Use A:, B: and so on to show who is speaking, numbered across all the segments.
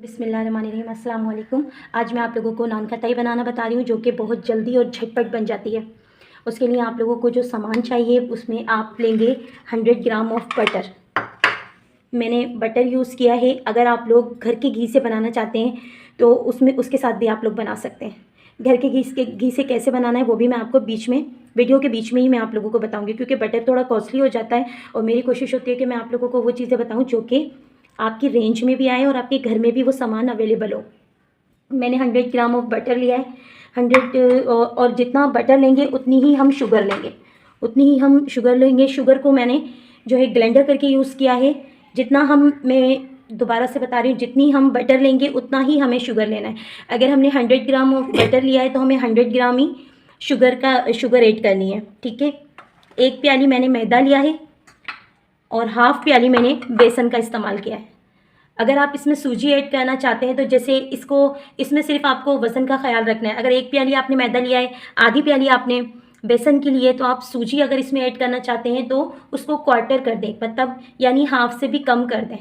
A: बिस्मिल्लाहिर्रहमानिर्रहीम। अस्सलाम वालेकुम। आज मैं आप लोगों को नान खटाई बनाना बता रही हूँ, जो कि बहुत जल्दी और झटपट बन जाती है। उसके लिए आप लोगों को जो सामान चाहिए उसमें आप लेंगे 100 ग्राम ऑफ बटर। मैंने बटर यूज़ किया है। अगर आप लोग घर के घी से बनाना चाहते हैं तो उसके साथ भी आप लोग बना सकते हैं। घर के घी से कैसे बनाना है वो भी मैं आपको वीडियो के बीच में ही मैं आप लोगों को बताऊंगी, क्योंकि बटर थोड़ा कॉस्टली हो जाता है और मेरी कोशिश होती है कि मैं आप लोगों को वो चीज़ें बताऊं जो कि आपकी रेंज में भी आए और आपके घर में भी वो सामान अवेलेबल हो। मैंने 100 ग्राम ऑफ बटर लिया है। 100 और जितना बटर लेंगे उतनी ही हम शुगर लेंगे। शुगर को मैंने जो है ग्राइंडर करके यूज़ किया है। मैं दोबारा से बता रही हूँ, जितनी हम बटर लेंगे उतना ही हमें शुगर लेना है। अगर हमने 100 ग्राम ऑफ बटर लिया है तो हमें 100 ग्राम ही शुगर ऐड करनी है, ठीक है। 1 प्याली मैंने मैदा लिया है और हाफ़ प्याली मैंने बेसन का इस्तेमाल किया है। अगर आप इसमें सूजी ऐड करना चाहते हैं तो जैसे इसमें सिर्फ आपको वज़न का ख्याल रखना है। अगर 1 प्याली आपने मैदा लिया है, आधी प्याली आपने बेसन की लिए, तो आप सूजी अगर इसमें ऐड करना चाहते हैं तो उसको क्वार्टर कर दें, मतलब यानी हाफ से भी कम कर दें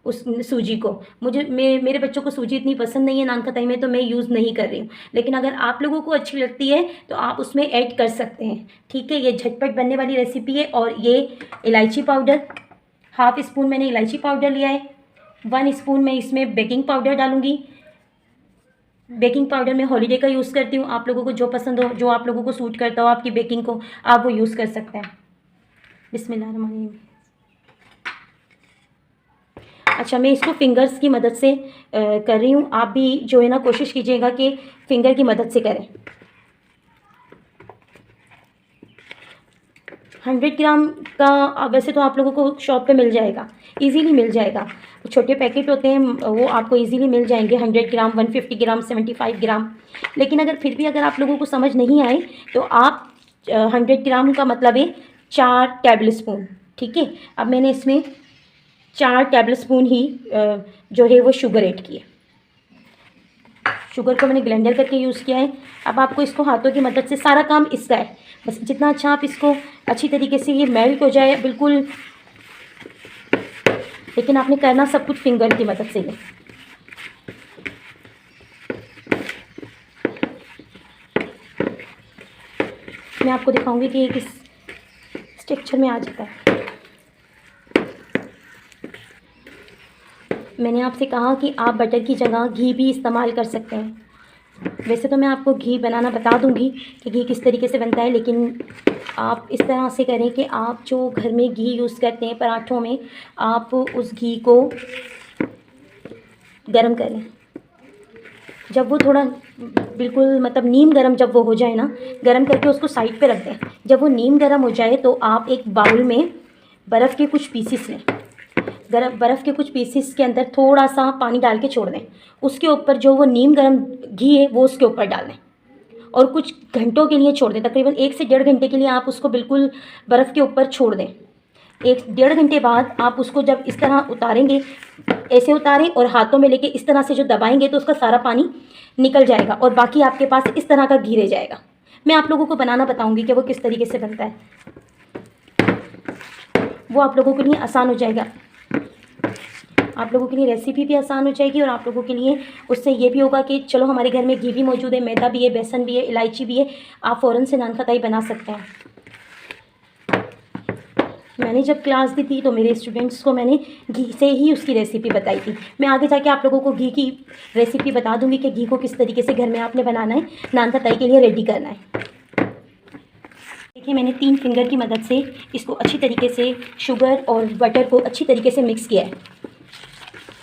A: उस सूजी को। मेरे बच्चों को सूजी इतनी पसंद नहीं है नान खटाई में, तो मैं यूज़ नहीं कर रही हूँ। लेकिन अगर आप लोगों को अच्छी लगती है तो आप उसमें ऐड कर सकते हैं, ठीक है। ये झटपट बनने वाली रेसिपी है। और ये इलायची पाउडर, हाफ स्पून मैंने इलायची पाउडर लिया है। 1 स्पून मैं इसमें बेकिंग पाउडर डालूंगी। बेकिंग पाउडर मैं हॉलीडे का यूज़ करती हूँ। आप लोगों को जो पसंद हो, जो आप लोगों को सूट करता हो आपकी बेकिंग को, आप वो यूज़ कर सकते हैं। बिस्मिल्लाहिर्रहमानिर्रहीम। अच्छा, मैं इसको फिंगर्स की मदद से कर रही हूँ। आप भी जो है ना कोशिश कीजिएगा कि फिंगर की मदद से करें। 100 ग्राम का वैसे तो आप लोगों को शॉप पे मिल जाएगा, इजीली मिल जाएगा। छोटे पैकेट होते हैं वो आपको इजीली मिल जाएंगे। 100 ग्राम, 150 ग्राम, 75 ग्राम। लेकिन अगर आप लोगों को समझ नहीं आए तो आप 100 ग्राम का मतलब है 4 टेबल स्पून, ठीक है। अब मैंने इसमें 4 टेबल स्पून ही जो है वो शुगर ऐड की है। शुगर को मैंने ब्लेंडर करके यूज़ किया है। अब आपको इसको हाथों की मदद से, सारा काम इसका है, बस जितना अच्छा आप इसको अच्छी तरीके से ये मेल्ट हो जाए बिल्कुल। लेकिन आपने करना सब कुछ फिंगर की मदद से ही। मैं आपको दिखाऊंगी कि ये किस स्ट्रक्चर में आ जाता है। मैंने आपसे कहा कि आप बटर की जगह घी भी इस्तेमाल कर सकते हैं। वैसे तो मैं आपको घी बनाना बता दूंगी कि घी किस तरीके से बनता है, लेकिन आप इस तरह से करें कि आप जो घर में घी यूज़ करते हैं पराठों में, आप उस घी को गरम करें। जब वो थोड़ा बिल्कुल मतलब नीम गरम जब वो हो जाए ना, गरम करके उसको साइड पे रख दें। जब वो नीम गरम हो जाए तो आप एक बाउल में बर्फ़ के कुछ पीसीस लें। बर्फ़ के कुछ पीसीस के अंदर थोड़ा सा पानी डाल के छोड़ दें। उसके ऊपर जो वो नीम गरम घी है वो उसके ऊपर डाल दें और कुछ घंटों के लिए छोड़ दें। तकरीबन 1 से 1.5 घंटे के लिए आप उसको बिल्कुल बर्फ़ के ऊपर छोड़ दें। 1-1.5 घंटे बाद आप उसको जब इस तरह उतारेंगे, ऐसे उतारें और हाथों में लेके इस तरह से जो दबाएंगे तो उसका सारा पानी निकल जाएगा और बाकी आपके पास इस तरह का घी रह जाएगा। मैं आप लोगों को बनाना बताऊंगी कि वो किस तरीके से बनता है। वो आप लोगों के लिए आसान हो जाएगा, आप लोगों के लिए रेसिपी भी आसान हो जाएगी और आप लोगों के लिए उससे ये भी होगा कि चलो हमारे घर में घी भी मौजूद है, मैदा भी है, बेसन भी है, इलायची भी है, आप फ़ौरन से नान खटाई बना सकते हैं। मैंने जब क्लास दी थी तो मेरे स्टूडेंट्स को मैंने घी से ही उसकी रेसिपी बताई थी। मैं आगे जाके आप लोगों को घी की रेसिपी बता दूंगी कि घी को किस तरीके से घर में आपने बनाना है, नान खटाई के लिए रेडी करना है। देखिए, मैंने 3 फिंगर की मदद से इसको अच्छी तरीके से शुगर और बटर को अच्छी तरीके से मिक्स किया है।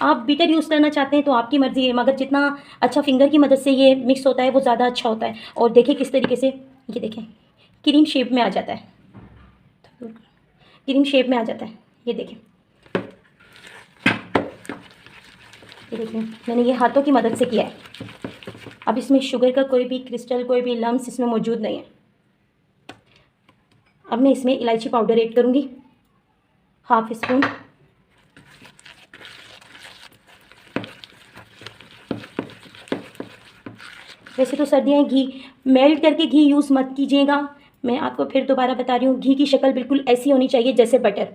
A: आप बीटर यूज़ करना चाहते हैं तो आपकी मर्ज़ी है, मगर जितना अच्छा फिंगर की मदद से ये मिक्स होता है वो ज़्यादा अच्छा होता है। और देखिए किस तरीके से, ये देखें क्रीम शेप में आ जाता है, क्रीम शेप में आ जाता है। ये देखें, ये देखें, मैंने ये हाथों की मदद से किया है। अब इसमें शुगर का कोई भी क्रिस्टल, कोई भी लम्स इसमें मौजूद नहीं है। अब मैं इसमें इलायची पाउडर ऐड करूँगी, हाफ स्पून। वैसे तो सर्दियाँ घी मेल्ट करके घी यूज़ मत कीजिएगा। मैं आपको फिर दोबारा बता रही हूँ, घी की शक्ल बिल्कुल ऐसी होनी चाहिए जैसे बटर।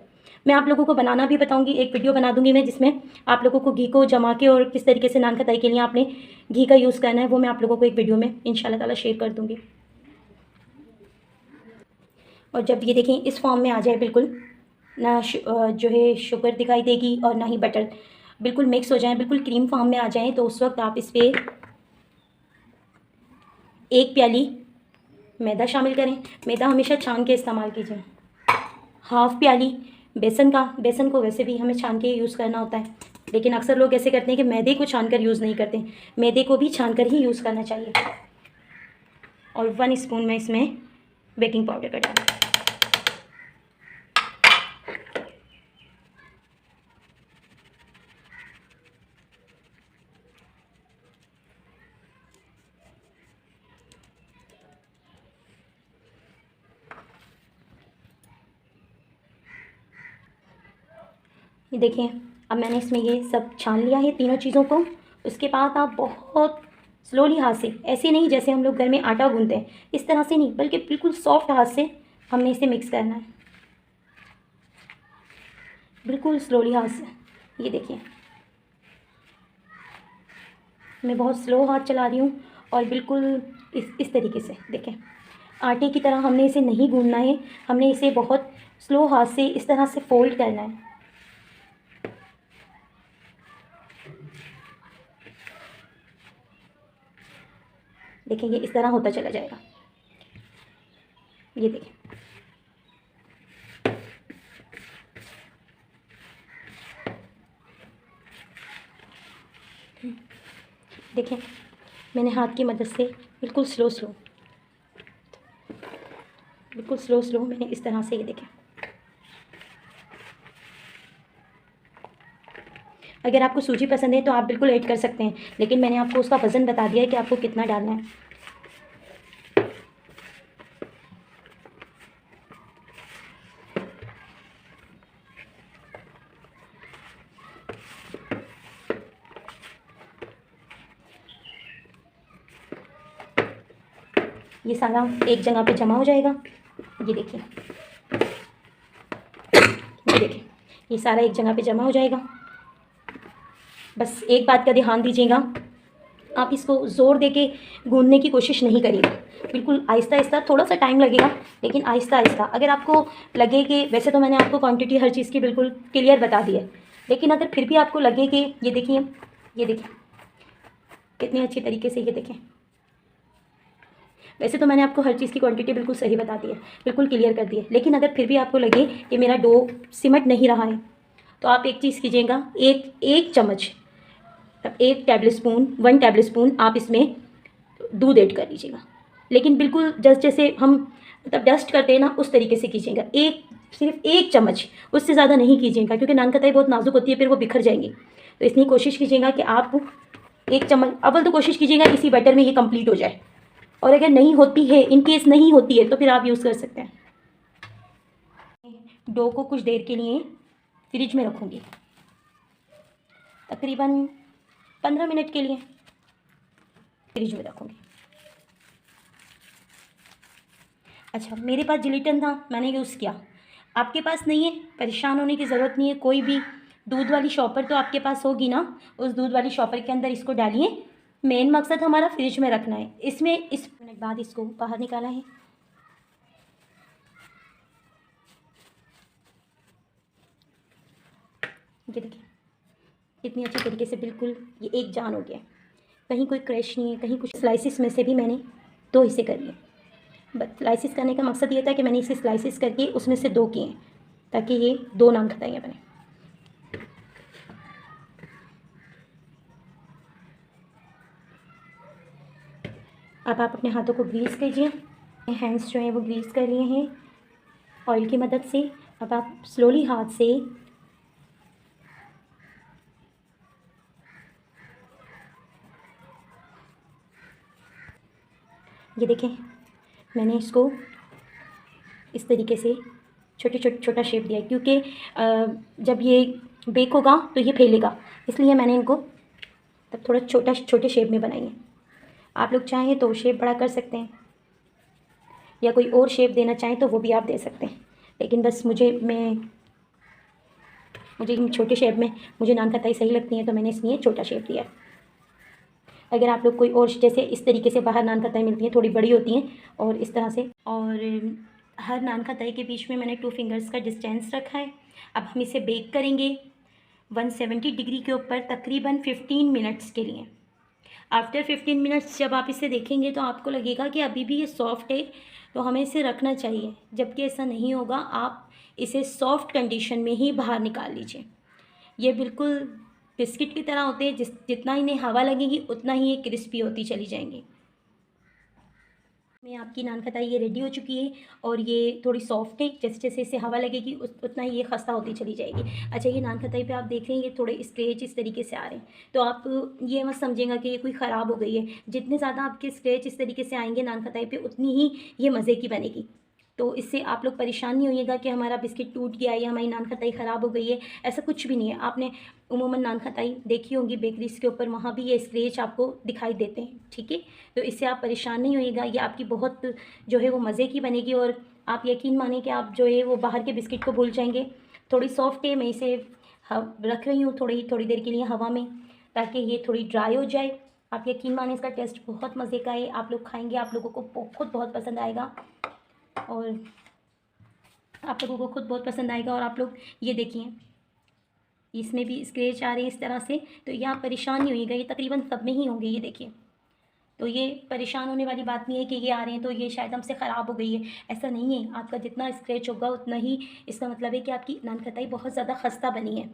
A: मैं आप लोगों को बनाना भी बताऊंगी, एक वीडियो बना दूंगी मैं जिसमें आप लोगों को घी को जमा के और किस तरीके से नान खटाई के लिए आपने घी का यूज़ करना है, वो मैं आप लोगों को एक वीडियो में इंशाल्लाह ताला शेयर कर दूंगी। और जब ये देखें इस फॉर्म में आ जाए, बिल्कुल ना जो है शुगर दिखाई देगी और ना ही बटर, बिल्कुल मिक्स हो जाए, बिल्कुल क्रीम फॉर्म में आ जाए, तो उस वक्त आप इस पर 1 प्याली मैदा शामिल करें। मैदा हमेशा छान के इस्तेमाल कीजिए। हाफ़ प्याली बेसन को वैसे भी हमें छान के यूज़ करना होता है, लेकिन अक्सर लोग ऐसे करते हैं कि मैदे को छान कर यूज़ नहीं करते। मैदे को भी छान कर ही यूज़ करना चाहिए। और 1 स्पून में इसमें बेकिंग पाउडर का डालें। ये देखिए, अब मैंने इसमें ये सब छान लिया है तीनों चीज़ों को। उसके बाद आप बहुत स्लोली हाथ से, ऐसे नहीं जैसे हम लोग घर में आटा गूंथते हैं, इस तरह से नहीं, बल्कि बिल्कुल सॉफ्ट हाथ से हमने इसे मिक्स करना है, बिल्कुल स्लोली हाथ से। ये देखिए, मैं बहुत स्लो हाथ चला रही हूँ और बिल्कुल इस तरीके से देखें, आटे की तरह हमने इसे नहीं गूंथना है, हमने इसे बहुत स्लो हाथ से इस तरह से फोल्ड करना है। देखें, ये इस तरह होता चला जाएगा। ये देखें, देखें मैंने हाथ की मदद से बिल्कुल स्लो मैंने इस तरह से, ये देखें। अगर आपको सूजी पसंद है तो आप बिल्कुल ऐड कर सकते हैं, लेकिन मैंने आपको उसका वज़न बता दिया है कि आपको कितना डालना है। ये सारा एक जगह पे जमा हो जाएगा। ये देखिए, ये सारा एक जगह पे जमा हो जाएगा। बस एक बात का ध्यान दीजिएगा, आप इसको ज़ोर देके गूंदने की कोशिश नहीं करिएगा, बिल्कुल आहिस्ता आहिस्ता, थोड़ा सा टाइम लगेगा लेकिन आहिस्ता आहिस्ता। अगर आपको लगे कि, वैसे तो मैंने आपको क्वांटिटी हर चीज़ की बिल्कुल क्लियर बता दी है, लेकिन अगर फिर भी आपको लगे कि, ये देखिए कितनी अच्छी तरीके से, ये देखें, वैसे तो मैंने आपको हर चीज़ की क्वांटिटी बिल्कुल सही बता दी है, बिल्कुल क्लियर कर दी है, लेकिन अगर फिर भी आपको लगे कि मेरा डो सिमट नहीं रहा है, तो आप एक चीज़ कीजिएगा, एक चम्मच, तब 1 टेबल स्पून आप इसमें दूध ऐड कर लीजिएगा, लेकिन बिल्कुल जैसे हम मतलब डस्ट करते हैं ना, उस तरीके से कीजिएगा। सिर्फ 1 चम्मच, उससे ज़्यादा नहीं कीजिएगा, क्योंकि नान खटाई बहुत नाजुक होती है, फिर वो बिखर जाएंगी। तो इसलिए कोशिश कीजिएगा कि आप 1 चम्मच, अव्वल तो कोशिश कीजिएगा इसी बैटर में ये कंप्लीट हो जाए, और अगर नहीं होती है, इन केस नहीं होती है, तो फिर आप यूज़ कर सकते हैं। डो को कुछ देर के लिए फ्रिज में रखूँगी, तकरीबन 15 मिनट के लिए फ्रिज में रखूँगी। अच्छा, मेरे पास जिलेटिन था, मैंने यूज़ किया। आपके पास नहीं है, परेशान होने की ज़रूरत नहीं है। कोई भी दूध वाली शॉपर तो आपके पास होगी ना, उस दूध वाली शॉपर के अंदर इसको डालिए। मेन मकसद हमारा फ्रिज में रखना है। इसमें इस मिनट बाद इसको बाहर निकाला है। ये देखिए कितनी अच्छी तरीके से, बिल्कुल ये एक जान हो गया, कहीं कोई क्रैश नहीं है, कहीं कुछ। स्लाइसिस में से भी मैंने 2 हिस्से कर लिए। बस स्लाइसिस करने का मकसद ये था कि मैंने इसे स्लाइसिस करके उसमें से 2 किए, ताकि ये 2 नान खटाइयाँ बने। अब आप अपने हाथों को ग्रीस कीजिए। हैंड्स जो हैं वो ग्रीस कर लिए हैं ऑयल की मदद से। अब आप स्लोली हाथ से ये देखें, मैंने इसको इस तरीके से छोटा शेप दिया है, क्योंकि जब ये बेक होगा तो ये फैलेगा, इसलिए मैंने इनको तब थोड़ा छोटे शेप में बनाई है। आप लोग चाहें तो शेप बड़ा कर सकते हैं, या कोई और शेप देना चाहें तो वो भी आप दे सकते हैं, लेकिन बस मैं मुझे इन छोटे शेप में मुझे नान खताई सही लगती है, तो मैंने इसलिए छोटा शेप लिया है। अगर आप लोग कोई और जैसे इस तरीके से बाहर नान खताई मिलती हैं, थोड़ी बड़ी होती हैं और इस तरह से, और हर नान खताई के बीच में मैंने 2 फिंगर्स का डिस्टेंस रखा है। अब हम इसे बेक करेंगे 170 डिग्री के ऊपर तकरीबन 15 मिनट्स के लिए। आफ्टर 15 मिनट्स जब आप इसे देखेंगे तो आपको लगेगा कि अभी भी ये सॉफ्ट है, तो हमें इसे रखना चाहिए, जबकि ऐसा नहीं होगा। आप इसे सॉफ्ट कंडीशन में ही बाहर निकाल लीजिए। ये बिल्कुल बिस्किट की तरह होते हैं, जितना इन्हें हवा लगेगी उतना ही ये क्रिस्पी होती चली जाएंगी। में आपकी नान खताई ये रेडी हो चुकी है और ये थोड़ी सॉफ्ट है, जैसे जैसे इसे हवा लगेगी उतना ही ये खस्ता होती चली जाएगी। अच्छा, ये नान खताई पे आप देख रहे हैं ये थोड़े स्क्रैच इस तरीके से आ रहे हैं, तो आप ये मत समझेगा कि ये कोई ख़राब हो गई है। जितने ज़्यादा आपके स्क्रैच इस तरीके से आएंगे नान खताई पे, उतनी ही ये मज़े की बनेगी। तो इससे आप लोग परेशान नहीं होइएगा कि हमारा बिस्किट टूट गया है या हमारी नान खताई ख़राब हो गई है, ऐसा कुछ भी नहीं है। आपने उमूमन नान खताई देखी होंगी बेकरीज़ के ऊपर, वहाँ भी ये स्क्रैच आपको दिखाई देते हैं, ठीक है। तो इससे आप परेशान नहीं होइएगा, ये आपकी बहुत जो है वो मज़े की बनेगी और आप यकीन मानिए कि आप जो है वो बाहर के बिस्किट को भूल जाएंगे। थोड़ी सॉफ्ट है, मैं इसे रख रही हूँ थोड़ी देर के लिए हवा में, ताकि ये थोड़ी ड्राई हो जाए। आप यकीन मानिए इसका टेस्ट बहुत मज़े का है, आप लोग खाएँगे आप लोगों को बहुत पसंद आएगा और आप लोगों को खुद बहुत पसंद आएगा। और आप लोग ये देखिए इसमें भी स्क्रैच आ रहे हैं इस तरह से, तो ये आप परेशान नहीं होइएगा, ये तकरीबन सब में ही होंगे, ये देखिए। तो ये परेशान होने वाली बात नहीं है कि ये आ रहे हैं तो ये शायद हमसे ख़राब हो गई है, ऐसा नहीं है। आपका जितना स्क्रैच होगा उतना ही इसका मतलब है कि आपकी नान खताई बहुत ज़्यादा खस्ता बनी है।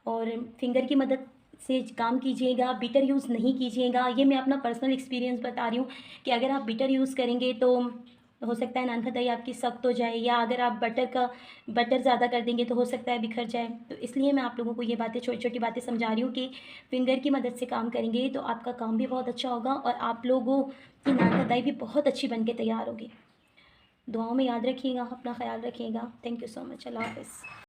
A: और फिंगर की मदद से काम कीजिएगा, बीटर यूज़ नहीं कीजिएगा। ये मैं अपना पर्सनल एक्सपीरियंस बता रही हूँ कि अगर आप बीटर यूज़ करेंगे तो हो सकता है नान खताई आपकी सख्त हो जाए, या अगर आप बटर ज़्यादा कर देंगे तो हो सकता है बिखर जाए। तो इसलिए मैं आप लोगों को ये बातें छोटी छोटी बातें समझा रही हूँ कि फिंगर की मदद से काम करेंगे तो आपका काम भी बहुत अच्छा होगा और आप लोगों की नान खताई भी बहुत अच्छी बन के तैयार होगी। दुआओं में याद रखिएगा, अपना ख्याल रखिएगा। Thank you so much. Allah हाफ़िज़।